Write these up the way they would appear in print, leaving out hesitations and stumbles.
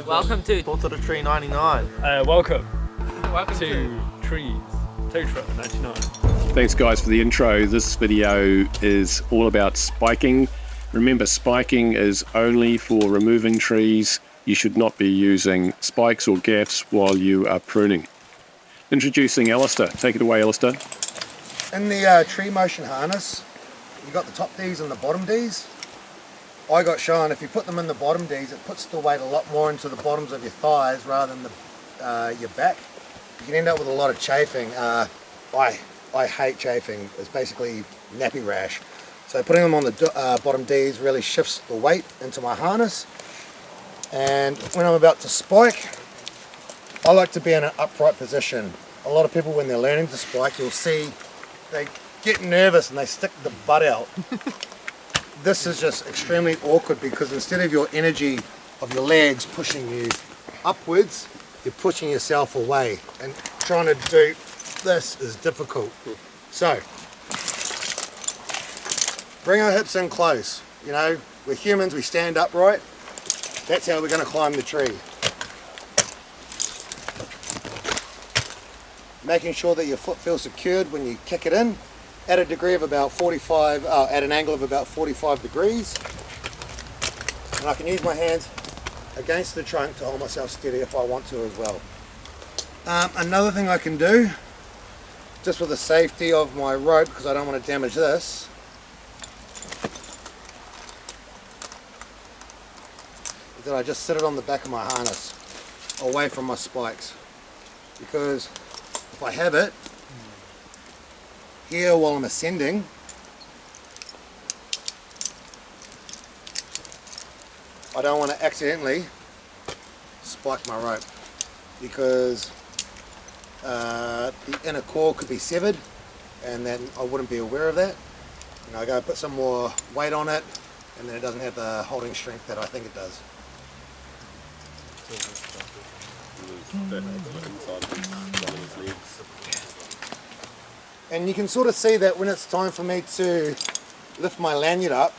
Welcome to Fourth of the Tree 99. Welcome welcome to Trees Totra 99. Thanks guys for the intro. This video is all about spiking. Remember, spiking is only for removing trees. You should not be using spikes or gaffs while you are pruning. Introducing Alistair. Take it away, Alistair. In the tree motion harness, you got the top Ds and the bottom Ds. I got shown if you put them in the bottom Ds, it puts the weight a lot more into the bottoms of your thighs rather than your back. You can end up with a lot of chafing. I hate chafing. It's basically nappy rash. So putting them on the bottom Ds really shifts the weight into my harness. And when I'm about to spike, I like to be in an upright position. A lot of people, when they're learning to spike, you'll see they get nervous and they stick the butt out. This is just extremely awkward because instead of your energy of your legs pushing you upwards, you're pushing yourself away, and trying to do this is difficult. So bring our hips in close. You know, we're humans, we stand upright. That's how we're going to climb the tree. Making sure that your foot feels secured when you kick it in at a degree of about 45, at an angle of about 45 degrees. And I can use my hands against the trunk to hold myself steady if I want to as well. Another thing I can do, just for the safety of my rope, because I don't want to damage this, is that I just sit it on the back of my harness, away from my spikes. Because if I have it here while I'm ascending, I don't want to accidentally spike my rope, because the inner core could be severed and then I wouldn't be aware of that. And I go put some more weight on it and then it doesn't have the holding strength that I think it does. And you can sort of see that when it's time for me to lift my lanyard up,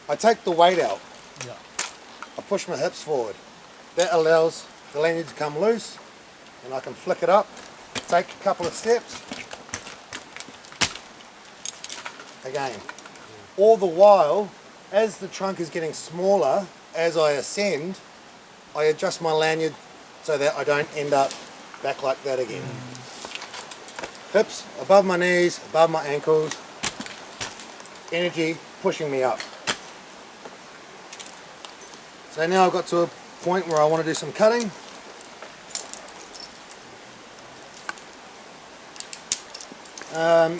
I take the weight out. Yeah. I push my hips forward. That allows the lanyard to come loose, and I can flick it up, take a couple of steps. Again. All the while, as the trunk is getting smaller, as I ascend, I adjust my lanyard so that I don't end up back like that again. Hips above my knees, above my ankles, energy pushing me up. So now I've got to a point where I want to do some cutting.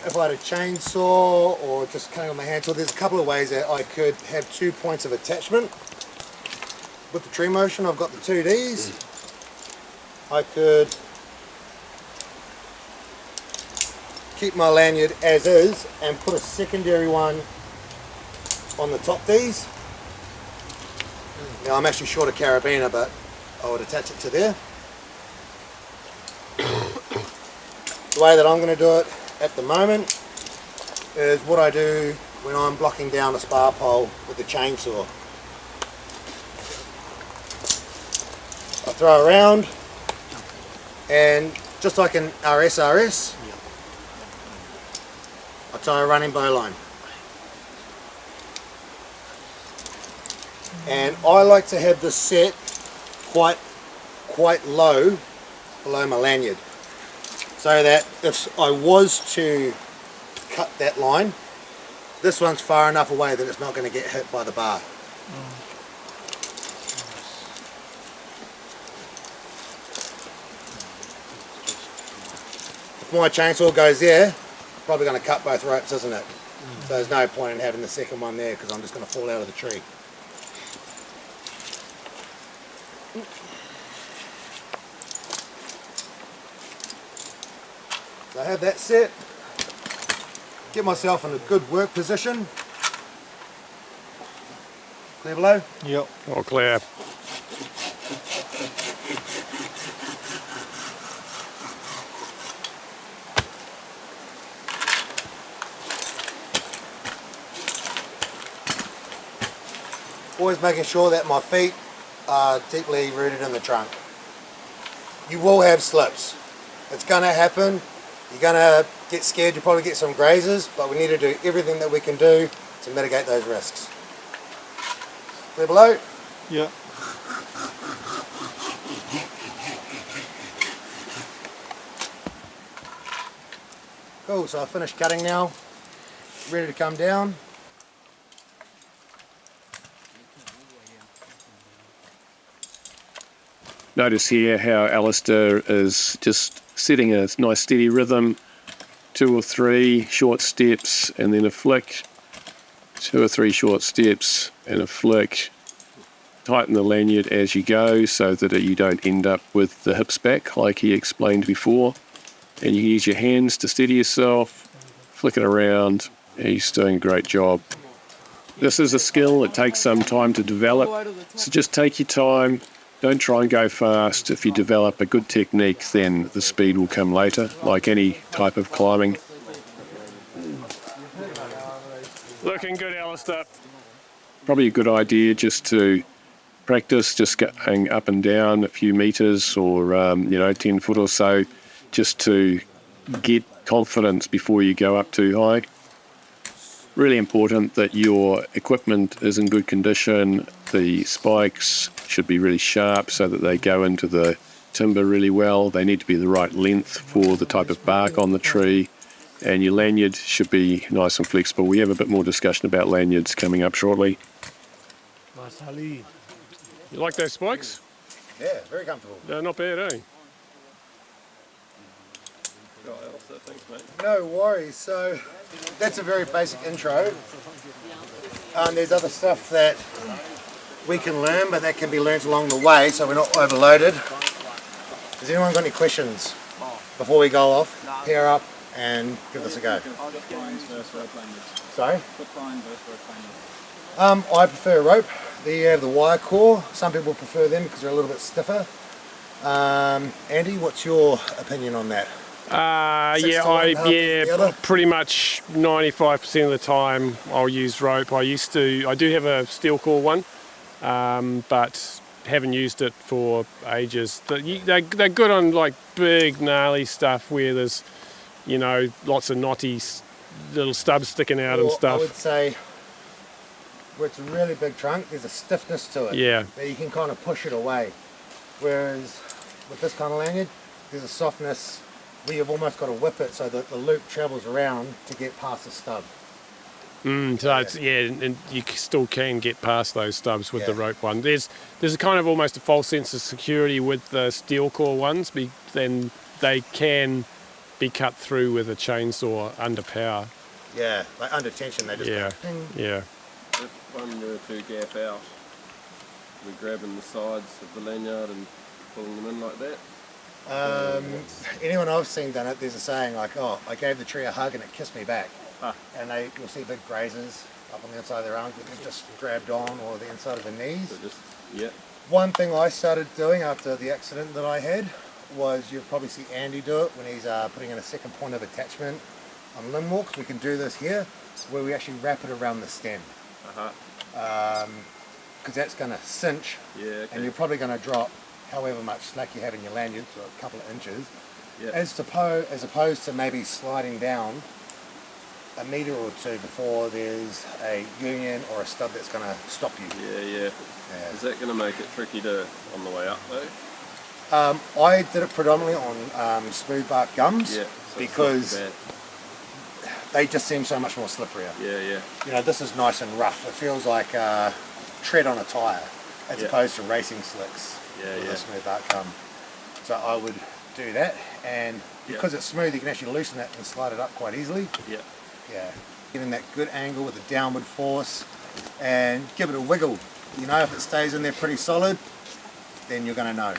If I had a chainsaw or just cutting on my hand tool, there's a couple of ways that I could have 2 points of attachment. With the tree motion, I've got the 2Ds. I could keep my lanyard as is and put a secondary one on the top Ds. Now I'm actually short a carabiner, but I would attach it to there. The way that I'm going to do it at the moment is what I do when I'm blocking down a spar pole with the chainsaw. I throw around, and just like in our SRS, I tie a running bowline. And I like to have this set quite low below my lanyard, so that if I was to cut that line, this one's far enough away that it's not going to get hit by the bar. If my chainsaw goes there, probably going to cut both ropes, isn't it? So there's no point in having the second one there, because I'm just going to fall out of the tree. So I have that set. Get myself in a good work position. Clear below? Yep. All clear. Always making sure that my feet are deeply rooted in the trunk. You will have slips. It's going to happen. You're going to get scared. You'll probably get some grazes, but we need to do everything that we can do to mitigate those risks. Clear below? Yeah. Cool, so I've finished cutting now. Ready to come down. Notice here how Alistair is just setting a nice steady rhythm, 2 or 3 short steps and then a flick, 2 or 3 short steps and a flick. Tighten the lanyard as you go so that you don't end up with the hips back like he explained before. And you can use your hands to steady yourself, flick it around, and he's doing a great job. This is a skill that takes some time to develop, so just take your time. Don't try and go fast. If you develop a good technique, then the speed will come later, like any type of climbing. Looking good, Alistair. Probably a good idea just to practice, just going up and down a few metres or 10 foot or so, just to get confidence before you go up too high. Really important that your equipment is in good condition. The spikes should be really sharp so that they go into the timber really well. They need to be the right length for the type of bark on the tree, and your lanyard should be nice and flexible. We have a bit more discussion about lanyards coming up shortly. You like those spikes? Yeah, very comfortable. They're not bad, eh? No worries. So that's a very basic intro. There's other stuff that we can learn, but that can be learnt along the way so we're not overloaded. Has anyone got any questions before we go off? Pair up and give this a go. Sorry? I prefer rope. There you have the wire core. Some people prefer them because they're a little bit stiffer. Andy, what's your opinion on that? Pretty much 95% of the time I'll use rope. I do have a steel core one, but haven't used it for ages. They're good on like big gnarly stuff where there's, lots of knotty little stubs sticking out and stuff. I would say where it's a really big trunk, there's a stiffness to it. Yeah. That you can kind of push it away. Whereas with this kind of lanyard, there's a softness where you've almost got to whip it so that the loop travels around to get past the stub. And you still can get past those stubs with the rope one. There's a kind of almost a false sense of security with the steel core ones, then they can be cut through with a chainsaw under power. Yeah, like under tension they just go ping. Yeah. If one were to gap out, we're grabbing the sides of the lanyard and pulling them in like that. Anyone I've seen done it, there's a saying like, oh, I gave the tree a hug and it kissed me back. And you'll see big grazes up on the inside of their arms that they've just grabbed on, or the inside of the knees. So One thing I started doing after the accident that I had was, you'll probably see Andy do it when he's putting in a second point of attachment on limb walks. We can do this here, where we actually wrap it around the stem. Because that's going to cinch, and you're probably going to drop however much slack you have in your lanyard, so a couple of inches, as opposed to maybe sliding down a metre or two before there's a union or a stub that's going to stop you. Yeah. Is that going to make it tricky on the way up though? I did it predominantly on smooth bark gums, so because they just seem so much more slipperier. This is nice and rough. It feels like tread on a tyre as opposed to racing slicks with a smooth bark gum. So I would do that, and because it's smooth you can actually loosen that and slide it up quite easily. Getting that good angle with the downward force and give it a wiggle. If it stays in there pretty solid, then you're going to know.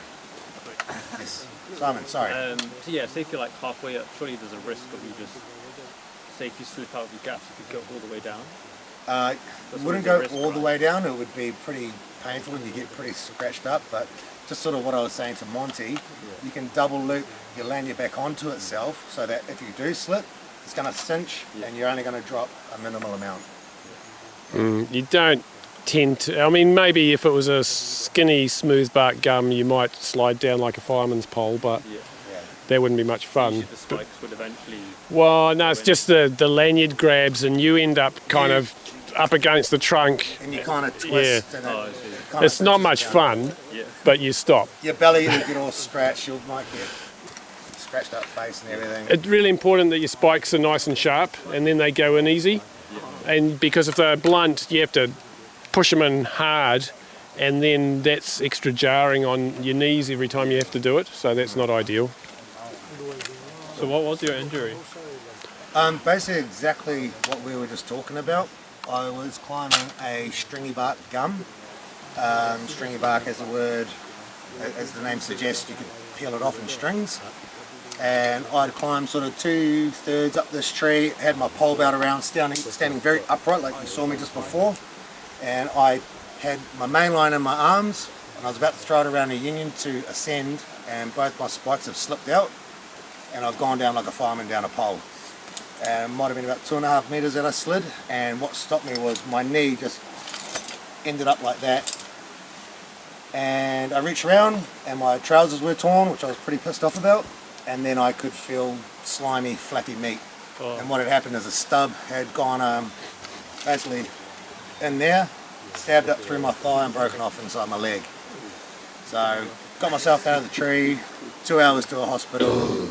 Yes. Simon, sorry. Say if you're like halfway up, surely there's a risk of you just, say if you slip out of your gaps, you could go all the way down. It wouldn't go all the way down. It would be pretty painful and you get pretty scratched up, but just sort of what I was saying to Monty, you can double loop your lanyard back onto itself so that if you do slip, it's going to cinch and you're only going to drop a minimal amount. You don't tend to. I mean, maybe if it was a skinny, smooth bark gum, you might slide down like a fireman's pole, but Yeah. that wouldn't be much fun. Usually the spikes would eventually. Well, no, it's just the lanyard grabs, and you end up kind Yeah. of up against the trunk. And you kind of twist. Yeah. And Oh, I it see. kinda It's not cinches much down. fun, Yeah. but you stop. Your belly will get all scratched. You might get scratched up face and everything. It's really important that your spikes are nice and sharp, and then they go in easy. And because if they're blunt, you have to push them in hard, and then that's extra jarring on your knees every time you have to do it, so that's not ideal. So what was your injury? Basically exactly what we were just talking about. I was climbing a stringy bark gum. Stringy bark, as the word, as the name suggests, you could peel it off in strings. And I'd climbed sort of 2/3 up this tree, had my pole belt around, standing very upright like you saw me just before. And I had my main line in my arms, and I was about to throw it around a union to ascend, and both my spikes have slipped out, and I've gone down like a fireman down a pole. And it might have been about 2.5 meters that I slid, and what stopped me was my knee just ended up like that. And I reached around, and my trousers were torn, which I was pretty pissed off about, and then I could feel slimy, flappy meat. Oh. And what had happened is a stub had gone basically in there, stabbed up through my thigh and broken off inside my leg. So got myself out of the tree, 2 hours to a hospital,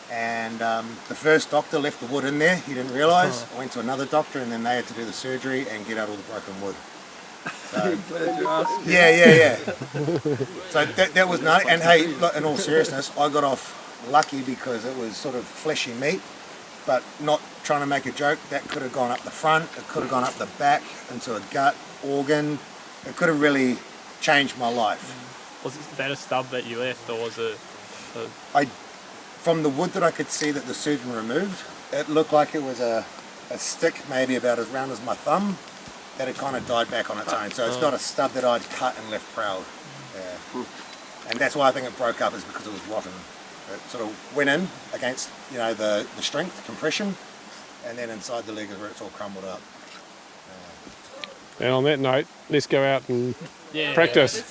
and the first doctor left the wood in there. He didn't realise. I went to another doctor, and then they had to do the surgery and get out all the broken wood. So, Glad you asked. yeah. So that was nutty. And hey, look, in all seriousness, I got off lucky because it was sort of fleshy meat, but not trying to make a joke. That could have gone up the front, it could have gone up the back into a gut organ. It could have really changed my life. Was that a stub that you left, or was it? From the wood that I could see that the surgeon removed, it looked like it was a stick maybe about as round as my thumb that had kind of died back on its own. So it's not a stub that I'd cut and left proud. Yeah. And that's why I think it broke up, is because it was rotten. It sort of went in against, the strength, the compression, and then inside the leg is where it's all crumbled up. And on that note, let's go out and practice.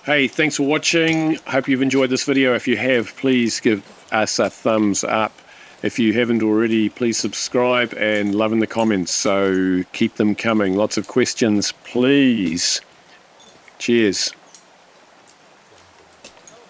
Hey, thanks for watching. Hope you've enjoyed this video. If you have, please give us a thumbs up. If you haven't already, please subscribe and love in the comments. So keep them coming. Lots of questions, please. Cheers.